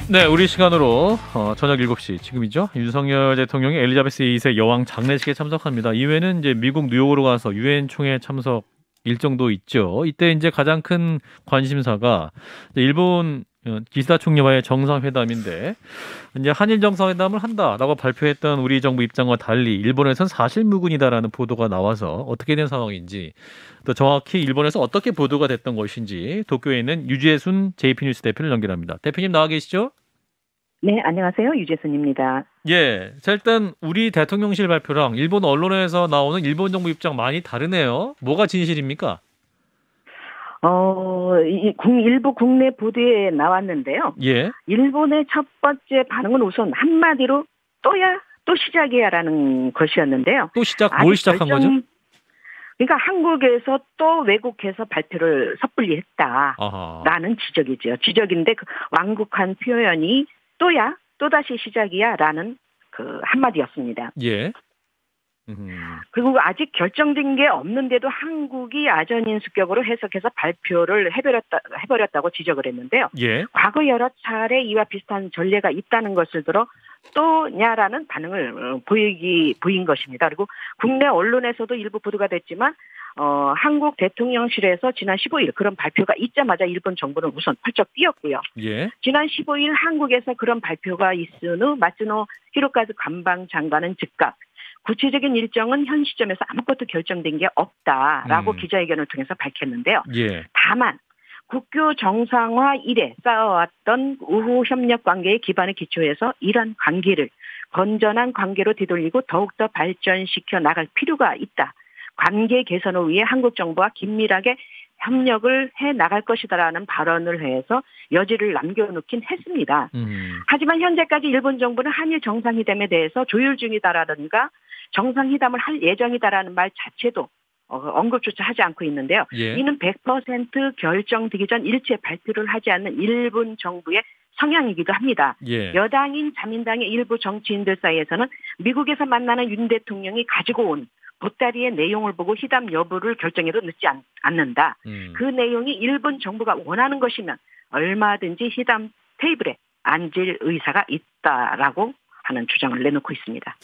네, 우리 시간으로 저녁 7시 지금이죠. 윤석열 대통령이 엘리자베스 2세 여왕 장례식에 참석합니다. 이외에는 이제 미국 뉴욕으로 가서 유엔 총회 참석 일정도 있죠. 이때 이제 가장 큰 관심사가 이제 일본 기시다 총리와의 정상회담인데 이제 한일 정상회담을 한다라고 발표했던 우리 정부 입장과 달리 일본에선 사실무근이다라는 보도가 나와서 어떻게 된 상황인지 또 정확히 일본에서 어떻게 보도가 됐던 것인지 도쿄에 있는 유재순 JP뉴스 대표를 연결합니다. 대표님 나와 계시죠? 네, 안녕하세요. 유재순입니다. 예. 자, 일단 우리 대통령실 발표랑 일본 언론에서 나오는 일본 정부 입장 많이 다르네요. 뭐가 진실입니까? 일부 국내 보도에 나왔는데요. 예. 일본의 첫 번째 반응은 우선 한마디로 또야, 또 시작이야라는 것이었는데요. 또 뭘 시작한 거죠? 그러니까 한국에서 또 왜곡해서 발표를 섣불리 했다라는 아하. 지적이죠. 지적인데 그 완곡한 표현이 또야, 또다시 시작이야라는 그 한마디였습니다. 예. 그리고 아직 결정된 게 없는데도 한국이 아전인수격으로 해석해서 발표를 해버렸다고 지적을 했는데요. 예. 과거 여러 차례 이와 비슷한 전례가 있다는 것을 들어 또냐라는 반응을 보인 것입니다. 그리고 국내 언론에서도 일부 보도가 됐지만 한국 대통령실에서 지난 15일 그런 발표가 있자마자 일본 정부는 우선 펄쩍 뛰었고요. 예. 지난 15일 한국에서 그런 발표가 있은 후 마츠노 히로카즈 관방장관은 즉각 구체적인 일정은 현 시점에서 아무것도 결정된 게 없다라고 기자회견을 통해서 밝혔는데요. 예. 다만 국교 정상화 이래 쌓아왔던 우호 협력 관계의 기반을 기초해서 이런 관계를 건전한 관계로 되돌리고 더욱더 발전시켜 나갈 필요가 있다. 관계 개선을 위해 한국 정부와 긴밀하게 협력을 해 나갈 것이다라는 발언을 해서 여지를 남겨놓긴 했습니다. 하지만 현재까지 일본 정부는 한일 정상회담에 대해서 조율 중이다라든가 정상회담을 할 예정이다라는 말 자체도 언급조차 하지 않고 있는데요. 예. 이는 100% 결정되기 전 일체 발표를 하지 않는 일본 정부의 성향이기도 합니다. 예. 여당인 자민당의 일부 정치인들 사이에서는 미국에서 만나는 윤 대통령이 가지고 온 보따리의 내용을 보고 회담 여부를 결정해도 늦지 않는다. 그 내용이 일본 정부가 원하는 것이면 얼마든지 회담 테이블에 앉을 의사가 있다라고 하는 주장을 내놓고 있습니다.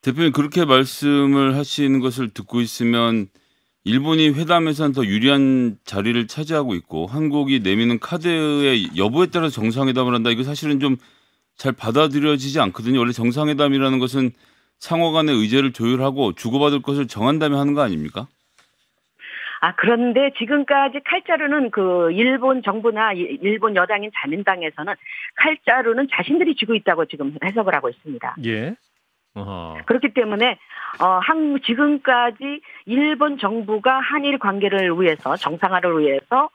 대표님 그렇게 말씀을 하시는 것을 듣고 있으면 일본이 회담에서는 더 유리한 자리를 차지하고 있고 한국이 내미는 카드의 여부에 따라서 정상회담을 한다. 이거 사실은 좀 잘 받아들여지지 않거든요. 원래 정상회담이라는 것은 상호 간의 의제를 조율하고 주고받을 것을 정한 다음에 하는 거 아닙니까? 그런데 지금까지 칼자루는 그 일본 정부나 일본 여당인 자민당에서는 칼자루는 자신들이 쥐고 있다고 지금 해석을 하고 있습니다. 예. 어허. 그렇기 때문에 지금까지 일본 정부가 한일 관계를 위해서 정상화를 위해서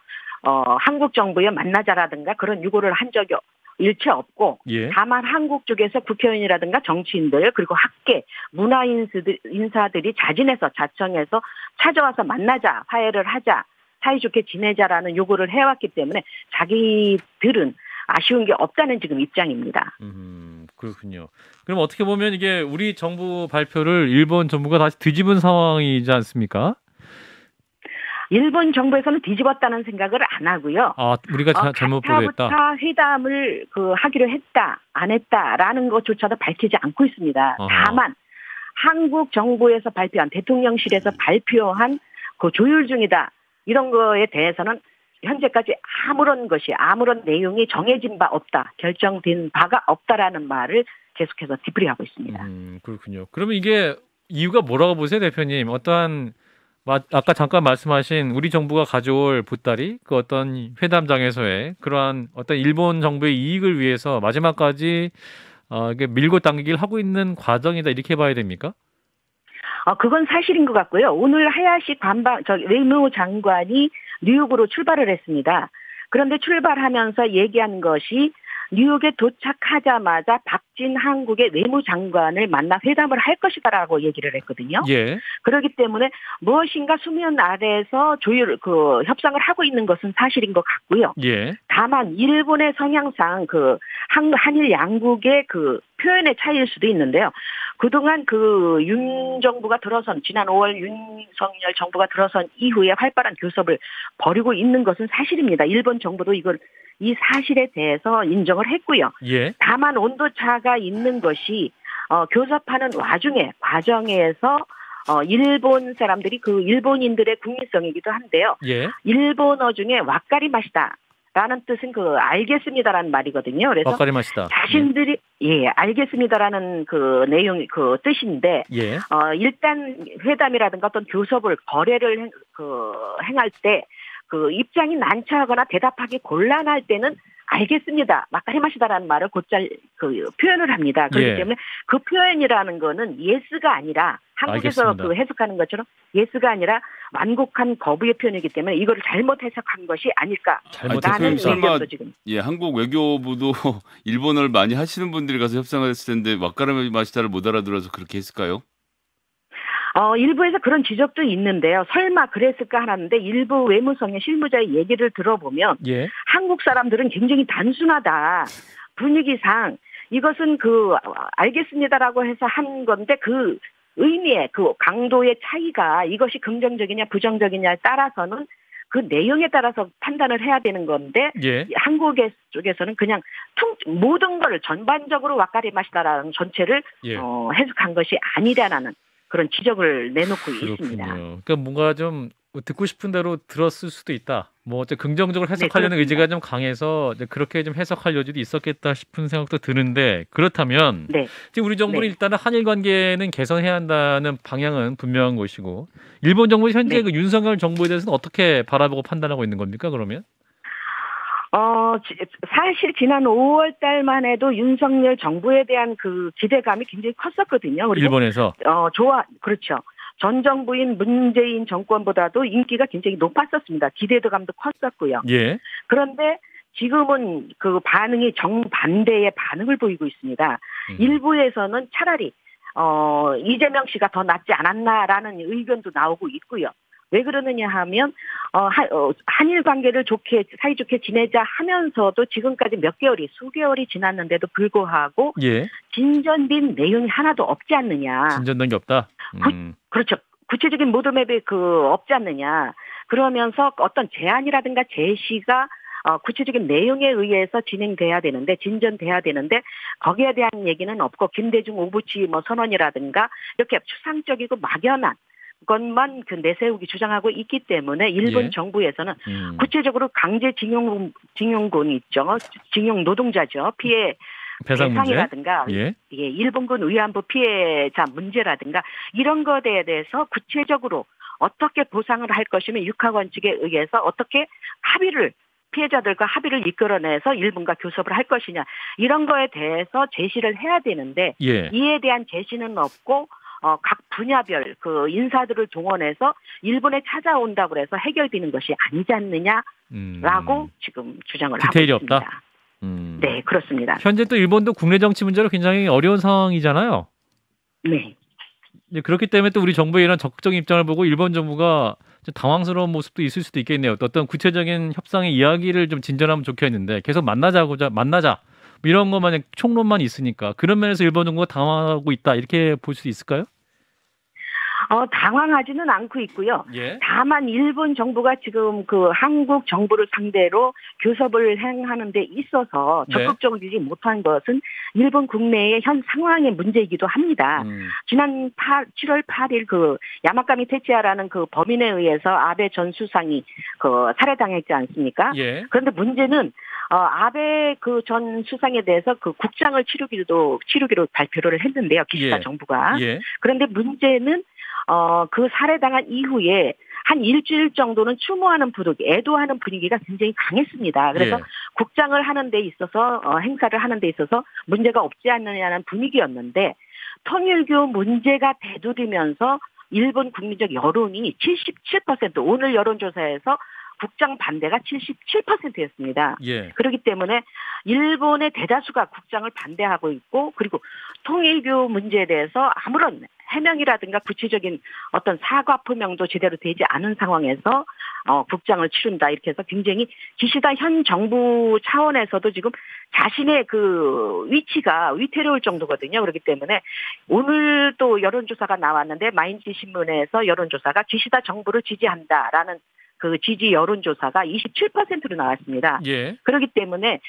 한국 정부에 만나자라든가 그런 요구를 한 적이 일체 없고 예. 다만 한국 쪽에서 국회의원이라든가 정치인들 그리고 학계 인사들이 자진해서 자청해서 찾아와서 만나자 화해를 하자 사이좋게 지내자라는 요구를 해왔기 때문에 자기들은 아쉬운 게 없다는 지금 입장입니다. 그렇군요. 그럼 어떻게 보면 이게 우리 정부 발표를 일본 정부가 다시 뒤집은 상황이지 않습니까? 일본 정부에서는 뒤집었다는 생각을 안 하고요. 우리가 잘못 보도했다. 가타부타 회담을 하기로 했다, 안 했다라는 것조차도 밝히지 않고 있습니다. 어허. 다만 한국 정부에서 발표한 대통령실에서 발표한 그 조율 중이다 이런 거에 대해서는 현재까지 아무런 내용이 정해진 바 없다, 결정된 바가 없다라는 말을 계속해서 되풀이하고 있습니다. 그렇군요. 그러면 이게 이유가 뭐라고 보세요, 대표님? 어떠한 아까 잠깐 말씀하신 우리 정부가 가져올 보따리, 그 어떤 회담장에서의 그러한 어떤 일본 정부의 이익을 위해서 마지막까지 이게 밀고 당기기를 하고 있는 과정이다 이렇게 봐야 됩니까? 그건 사실인 것 같고요. 오늘 하야시 외무장관이 뉴욕으로 출발을 했습니다. 그런데 출발하면서 얘기한 것이 뉴욕에 도착하자마자 박진 한국의 외무장관을 만나 회담을 할 것이다라고 얘기를 했거든요. 예. 그렇기 때문에 무엇인가 수면 아래에서 협상을 하고 있는 것은 사실인 것 같고요. 예. 다만 일본의 성향상 한일 양국의 표현의 차이일 수도 있는데요. 그동안 윤 정부가 들어선 지난 5월 윤석열 정부가 들어선 이후에 활발한 교섭을 벌이고 있는 것은 사실입니다. 일본 정부도 이걸 이 사실에 대해서 인정을 했고요. 예. 다만 온도차가 있는 것이 교섭하는 과정에서 일본 사람들이 그 일본인들의 국민성이기도 한데요. 예. 일본어 중에 와카리 마시다. 라는 뜻은 알겠습니다라는 말이거든요. 그래서 와카리 마시다. 자신들이 알겠습니다라는 그 내용 그 뜻인데 예. 일단 회담이라든가 어떤 교섭을 거래를 행할 때 그 입장이 난처하거나 대답하기 곤란할 때는 알겠습니다. 와카리 마시다라는 말을 곧잘 표현을 합니다. 그렇기 예. 때문에 그 표현이라는 거는 예스가 아니라 한국에서 알겠습니다. 해석하는 것처럼 예스가 아니라 완곡한 거부의 표현이기 때문에 이거를 잘못 해석한 것이 아닐까. 잘못했어요. 설마 지금. 예, 한국 외교부도 일본어를 많이 하시는 분들이 가서 협상을 했을 텐데 와카리 마시다를 못 알아들어서 그렇게 했을까요? 일부에서 그런 지적도 있는데요. 설마 그랬을까 하는데 일부 외무성의 실무자의 얘기를 들어보면 예. 한국 사람들은 굉장히 단순하다. 분위기상 이것은 알겠습니다라고 해서 한 건데 그 의미의 그 강도의 차이가 이것이 긍정적이냐 부정적이냐에 따라서는 그 내용에 따라서 판단을 해야 되는 건데 예. 한국 쪽에서는 그냥 모든 걸 전반적으로 와카리 마시다라는 전체를 예. 해석한 것이 아니라는 그런 지적을 내놓고 있습니다. 그러니까 뭔가 좀 듣고 싶은 대로 들었을 수도 있다. 뭐 어째 긍정적으로 해석하려는 네, 의지가 좀 강해서 이제 그렇게 좀 해석할 여지도 있었겠다 싶은 생각도 드는데 그렇다면 네. 지금 우리 정부는 네. 일단은 한일 관계는 개선해야 한다는 방향은 분명한 것이고 일본 정부 현재 네. 그 윤석열 정부에 대해서는 어떻게 바라보고 판단하고 있는 겁니까? 그러면? 사실 지난 5월 달만 해도 윤석열 정부에 대한 그 기대감이 굉장히 컸었거든요. 그리고 일본에서 그렇죠. 전 정부인 문재인 정권보다도 인기가 굉장히 높았었습니다. 기대감도 컸었고요. 예. 그런데 지금은 그 반응이 정반대의 반응을 보이고 있습니다. 일부에서는 차라리 이재명 씨가 더 낫지 않았나라는 의견도 나오고 있고요. 왜 그러느냐 하면 한일 관계를 사이좋게 지내자 하면서도 지금까지 수개월이 지났는데도 불구하고 예. 진전된 내용이 하나도 없지 않느냐. 진전된 게 없다. 그렇죠. 구체적인 로드맵이 없지 않느냐. 그러면서 어떤 제안이라든가 제시가 구체적인 내용에 의해서 진행돼야 되는데 진전돼야 되는데 거기에 대한 얘기는 없고 김대중 오부치 선언이라든가 이렇게 추상적이고 막연한 것만 내세우기 주장하고 있기 때문에 일본 예. 정부에서는 구체적으로 강제 징용군 있죠. 징용 노동자죠. 피해 배상이라든가 일본군 위안부 피해자 문제라든가 이런 것에 대해서 구체적으로 어떻게 보상을 할 것이며 육하원 측에 의해서 어떻게 피해자들과 합의를 이끌어내서 일본과 교섭을 할 것이냐 이런 거에 대해서 제시를 해야 되는데 이에 대한 제시는 없고 각 분야별 인사들을 동원해서 일본에 찾아온다고 해서 해결되는 것이 아니지 않느냐라고 지금 주장을 하고 디테일이 있습니다. 없다. 네, 그렇습니다. 현재 또 일본도 국내 정치 문제로 굉장히 어려운 상황이잖아요. 네. 그렇기 때문에 또 우리 정부의 이런 적극적인 입장을 보고 일본 정부가 좀 당황스러운 모습도 있을 수도 있겠네요. 어떤 구체적인 협상의 이야기를 좀 진전하면 좋겠는데 계속 만나자 뭐 이런 것만 총론만 있으니까 그런 면에서 일본 정부가 당황하고 있다 이렇게 볼 수 있을까요? 당황하지는 않고 있고요. 예. 다만 일본 정부가 지금 한국 정부를 상대로 교섭을 행하는 데 있어서 적극적으로 되지 못한 것은 일본 국내의 현 상황의 문제이기도 합니다. 지난 7월 8일 야마카미 테치야라는 범인에 의해서 아베 전 수상이 살해당했지 않습니까? 예. 그런데 문제는 아베 전 수상에 대해서 국장을 치르기로 발표를 했는데요. 기시다 정부가. 그런데 문제는 살해당한 이후에 한 일주일 정도는 추모하는 애도하는 분위기가 굉장히 강했습니다. 그래서 국장을 하는 데 있어서 행사를 하는 데 있어서 문제가 없지 않느냐는 분위기였는데 통일교 문제가 대두되면서 일본 국민적 여론이 77% 오늘 여론조사에서 국장 반대가 77%였습니다. 그렇기 때문에 일본의 대다수가 국장을 반대하고 있고 그리고 통일교 문제에 대해서 아무런 해명이라든가 구체적인 어떤 사과 표명도 제대로 되지 않은 상황에서 국장을 치른다 이렇게 해서 굉장히 기시다 현 정부 차원에서도 지금 자신의 위치가 위태로울 정도거든요. 그렇기 때문에 오늘 또 여론조사가 나왔는데 마인지 신문에서 여론조사가 기시다 정부를 지지한다라는 그 지지 여론조사가 27%로 나왔습니다. 예. 그렇기 때문에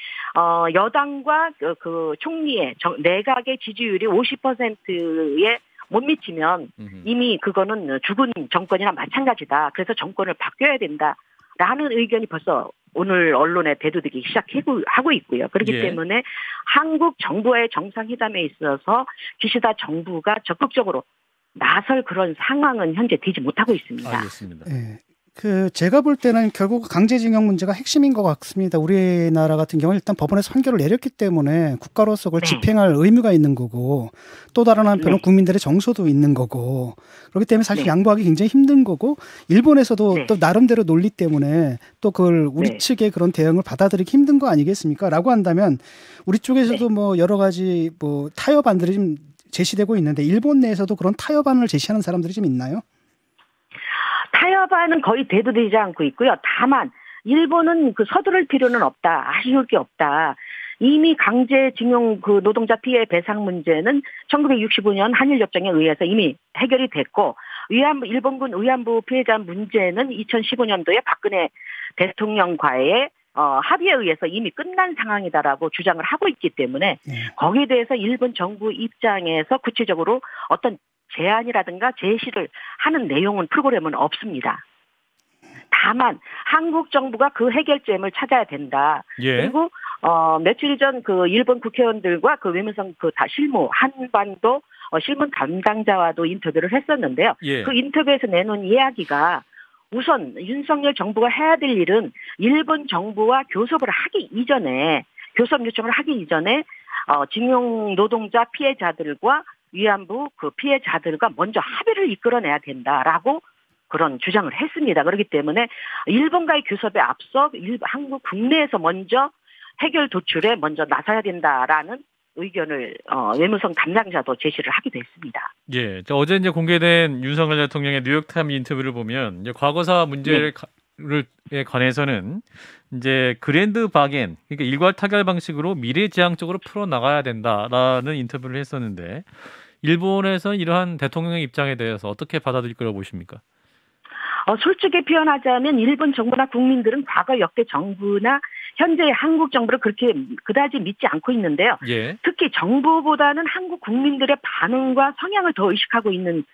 여당과 그 총리의 내각의 지지율이 50%에 못 미치면 이미 그거는 죽은 정권이나 마찬가지다. 그래서 정권을 바뀌어야 된다라는 의견이 벌써 오늘 언론에 대두되기 시작하고 있고요. 그렇기 예. 때문에 한국 정부와의 정상회담에 있어서 기시다 정부가 적극적으로 나설 그런 상황은 현재 되지 못하고 있습니다. 알겠습니다. 예. 제가 볼 때는 결국 강제징용 문제가 핵심인 것 같습니다. 우리나라 같은 경우는 일단 법원에서 판결을 내렸기 때문에 국가로서 그걸 네. 집행할 의무가 있는 거고 또 다른 한편은 네. 국민들의 정서도 있는 거고 그렇기 때문에 사실 네. 양보하기 굉장히 힘든 거고 일본에서도 네. 또 나름대로 논리 때문에 또 그걸 우리 네. 측의 그런 대응을 받아들이기 힘든 거 아니겠습니까? 라고 한다면 우리 쪽에서도 네. 뭐 여러 가지 뭐 타협안들이 좀 제시되고 있는데 일본 내에서도 그런 타협안을 제시하는 사람들이 좀 있나요? 타협안은 거의 대두되지 않고 있고요. 다만 일본은 그 서두를 필요는 없다. 아쉬울 게 없다. 이미 강제징용 그 노동자 피해 배상 문제는 1965년 한일협정에 의해서 이미 해결이 됐고 일본군 위안부 피해자 문제는 2015년도에 박근혜 대통령과의 합의에 의해서 이미 끝난 상황이다라고 주장을 하고 있기 때문에 거기에 대해서 일본 정부 입장에서 구체적으로 어떤 제안이라든가 제시를 하는 내용은 프로그램은 없습니다. 다만 한국 정부가 그 해결점을 찾아야 된다. 예. 그리고 며칠 전 그 일본 국회의원들과 그 외무성 그 다 실무 한반도 실무 담당자와도 인터뷰를 했었는데요. 예. 그 인터뷰에서 내놓은 이야기가 우선 윤석열 정부가 해야 될 일은 일본 정부와 교섭 요청을 하기 이전에 징용 노동자 피해자들과 위안부 그 피해자들과 먼저 합의를 이끌어내야 된다라고 그런 주장을 했습니다. 그렇기 때문에 일본과의 교섭에 앞서 한국 국내에서 먼저 해결 도출에 먼저 나서야 된다라는 의견을 외무성 담당자도 제시를 하기도 했습니다. 예. 어제 이제 공개된 윤석열 대통령의 뉴욕타임즈 인터뷰를 보면 이제 과거사 문제를 에 관해서는 이제 그랜드 바겐, 그러니까 일괄 타결 방식으로 미래지향적으로 풀어 나가야 된다라는 인터뷰를 했었는데 일본에서는 이러한 대통령의 입장에 대해서 어떻게 받아들일 거라고 보십니까? 솔직히 표현하자면 일본 정부나 국민들은 과거 역대 정부나 현재 한국 정부를 그렇게 그다지 믿지 않고 있는데요. 예. 특히 정부보다는 한국 국민들의 반응과 성향을 더 의식하고 있는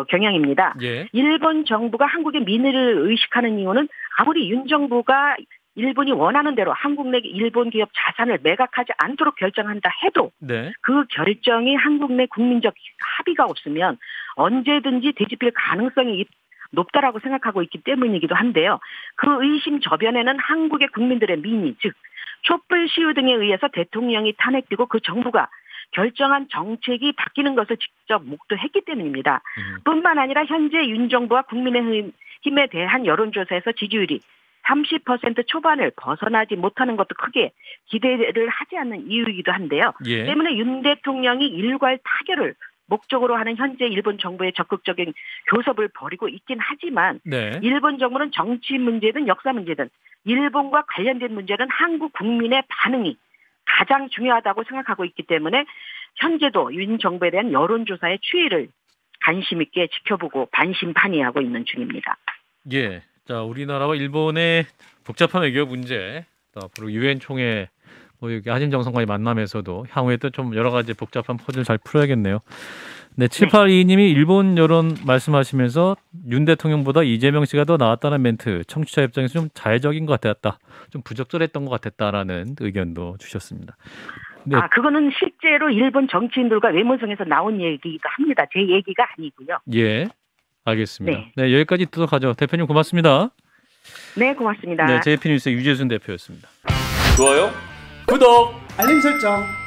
경향입니다. 예. 일본 정부가 한국의 민의를 의식하는 이유는 아무리 윤 정부가 일본이 원하는 대로 한국 내 일본 기업 자산을 매각하지 않도록 결정한다 해도 네. 그 결정이 한국 내 국민적 합의가 없으면 언제든지 뒤집힐 가능성이 높다라고 생각하고 있기 때문이기도 한데요. 그 의심 저변에는 한국의 국민들의 민의, 즉 촛불 시위 등에 의해서 대통령이 탄핵되고 그 정부가 결정한 정책이 바뀌는 것을 직접 목도했기 때문입니다. 뿐만 아니라 현재 윤 정부와 국민의힘에 대한 여론조사에서 지지율이 30% 초반을 벗어나지 못하는 것도 크게 기대를 하지 않는 이유이기도 한데요. 예. 때문에 윤 대통령이 일괄 타결을 목적으로 하는 현재 일본 정부의 적극적인 교섭을 벌이고 있긴 하지만 네. 일본 정부는 정치 문제든 역사 문제든 일본과 관련된 문제는 한국 국민의 반응이 가장 중요하다고 생각하고 있기 때문에 현재도 윤 정부에 대한 여론조사의 추이를 관심 있게 지켜보고 반신반의하고 있는 중입니다. 예. 자, 우리나라와 일본의 복잡한 외교 문제, 또 앞으로 유엔 총회 여기 한일 정상과의 만남에서도 향후에 또 좀 여러 가지 복잡한 퍼즐 잘 풀어야겠네요. 네, 7822님이 일본 여론 말씀하시면서 윤 대통령보다 이재명 씨가 더 나았다는 멘트, 청취자 입장에서 좀 자의적인 것 같았다, 좀 부적절했던 것 같았다라는 의견도 주셨습니다. 네. 그거는 실제로 일본 정치인들과 외무성에서 나온 얘기이기도 합니다. 제 얘기가 아니고요. 예, 알겠습니다. 네, 여기까지 듣도록 하죠. 대표님 고맙습니다. 네, 고맙습니다. 네, JP뉴스의 유재순 대표였습니다. 좋아요? 구독! 알림 설정.